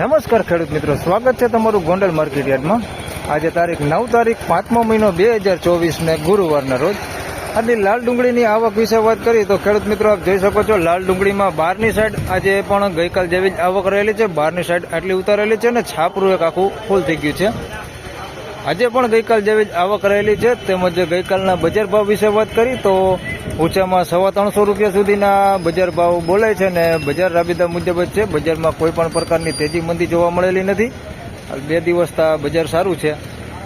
નમસ્કાર ખેડૂત મિત્રો, સ્વાગત છે તમારું ગોંડલ માર્કેટ યાર્ડમાં। આજે તારીખ 9 તારીખ 5મો મહિનો 2024 ને ગુરુવારના રોજ આજની લાલ ડુંગળીની આવક વિશે વાત કરીએ તો ખેડૂત મિત્રો આપ જોઈ શકો છો, લાલ ડુંગળીમાં બહારની સાઈડ આજે પણ ગઈકાલ જેવી જ આવક રહેલી છે। બહારની સાઈડ આટલી ઉતારેલી છે ને છાપરું એક આખું ફૂલ થઈ ગયું છે। આજે પણ ગઈકાલ જેવી જ આવક રહેલી છે। તેમજ ગઈકાલના બજાર ભાવ વિશે વાત કરી તો ઊંચામાં 350 રૂપિયા સુધીના બજાર ભાવ બોલાય છે ને બજાર રાબેતા મુજબ જ છે। બજારમાં કોઈ પણ પ્રકારની તેજી મંદી જોવા મળેલી નથી। 2 દિવસથી બજાર સારું છે।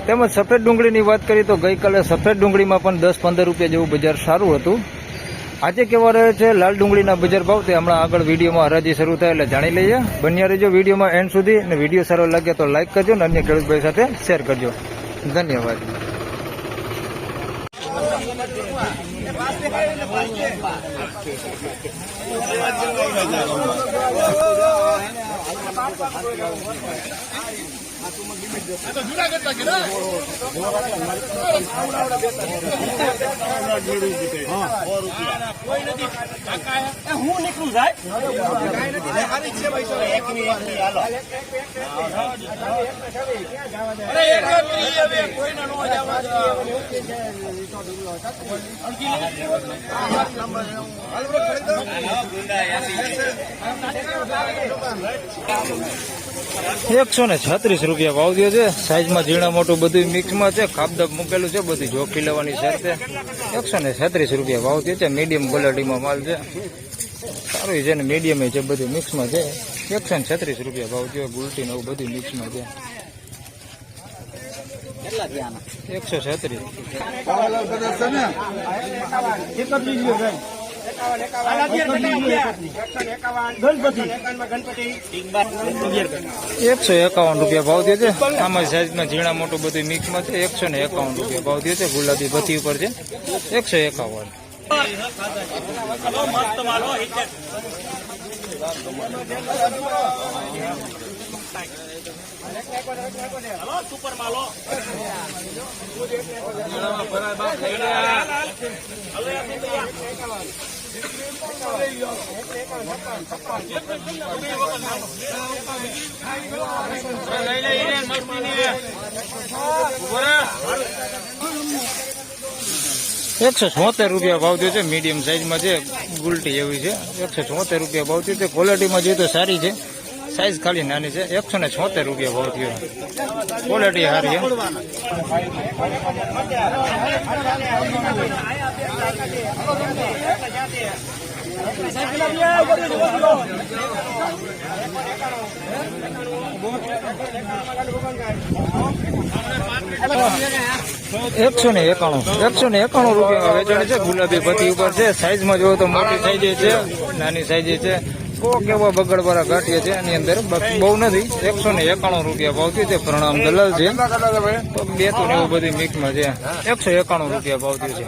તેમજ સફેદ ડુંગળીની વાત કરીએ તો ગઈકાલે સફેદ ડુંગળીમાં પણ 10-15 રૂપિયા જેવું બજાર સારું હતું। આજે કેવા રહે છે લાલ ડુંગળીના બજાર ભાવ તે હમણાં આગળ વિડીયોમાં હરાજી શરૂ થાય એટલે જાણી લઈએ। બન્યા રહેજો વિડીયોમાં એન્ડ સુધી અને વિડીયો સારો લાગે તો લાઇક કરજો અને અન્ય ખેડૂતભાઈ સાથે શેર કરજો। ધન્યવાદ। હું નીકળું જાય ₹136 ભાવ થયો છે। સાઈઝમાં ઝીણા મોટું બધું મિક્સમાં છે। ખાપદાપ મૂકેલું છે, બધું જોખી લેવાની શરતે ₹136 ભાવ થયો છે। મીડિયમ ક્વોલિટીમાં માલ છે, સારું છે ને મીડિયમ છે, બધું મિક્સમાં છે। ₹136 ભાવ થયો। ગુલટી નવું બધું મિક્સમાં છે। 136 ₹151 ભાવ થયો છે। આમાં સાઈઝમાં ઝીણા મોટું બધું મિક્સમાં છે। ₹151 ભાવ થયો છે। ગુલાબી ભથી ઉપર છે। 151 સુપર માલો ₹176 ભાવ થયો છે। મીડિયમ સાઈઝમાં છે, ગુલટી એવી છે। ₹176 ભાવ થયો છે। ક્વોલિટીમાં જોઈએ તો સારી છે, સાઈઝ ખાલી નાની છે। ₹176 ભાવ થયો। ક્વોલિટી સારી છે। ₹191 વેચાણ છે। ગુલાબી પત્તી ઉપર છે। સાઈઝમાં જોવો તો મોટી સાઈઝ છે, નાની સાઈઝ છે। કોક એવા બગડવાળા ગાંઠિયા છે એની અંદર, બહુ નથી। ₹191 ભાવ થયો છે। પ્રણામ દલાલ છે, બે તો એવું બધી મિક્સમાં છે। ₹191 ભાવ થયો છે।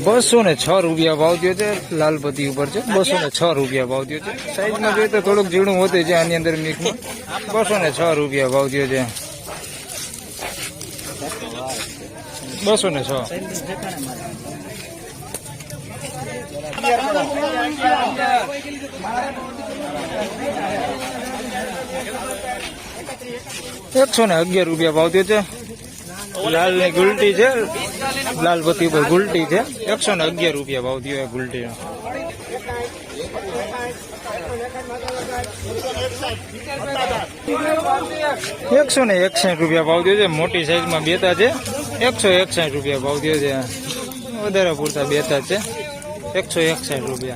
₹206 ભાવ થયો છે। લાલ પત્તી ઉપર છે। ₹206 ભાવ થયો છે। સાઈઝમાં જોઈએ તો થોડુંક ઝીણું હોતું છે આની અંદર મિક્સમાં। ₹206 ભાવ થયો છે। 206 ₹111 ભાવ થયો છે। લાલ ની ગુલટી છે, લાલ પત્તી ઉપર ગુલટી છે। ₹111 ભાવ થયો ગુલટી। ₹161 ભાવ થયો છે। મોટી સાઈઝમાં બેતા છે। ₹161 ભાવ થયો છે। વધારે પૂરતા બેતા છે। ₹161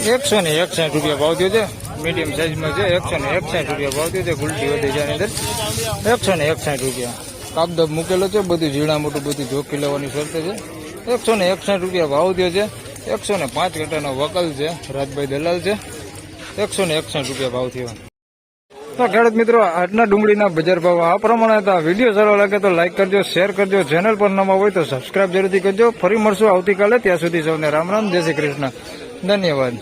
₹161 ભાવ થયો છે। મીડિયમ સાઈઝમાં છે। ₹161 ભાવ થયો છે। ગુલટી વધી છે અંદર। ₹161 કાપદબ મૂકેલો છે, બધું ઝીણા મોટું બધું જોખી લેવાની શરતે છે। ₹161 ભાવ થયો છે। 105 ઘટાનો વકલ છે, રાજભાઈ દલાલ છે। ₹161 ભાવ થયો। તો ખેડૂત મિત્રો આજના ડુંગળીના બજાર ભાવ આ પ્રમાણે હતા. વિડીયો સારો લાગે તો લાઈક કરજો, શેર કરજો, ચેનલ પર નવા હોય તો સબસ્ક્રાઇબ જરૂરથી કરજો. ફરી મળશું આવતીકાલે. ત્યાં સુધી સૌને રામ રામ, જય શ્રી કૃષ્ણ, ધન્યવાદ.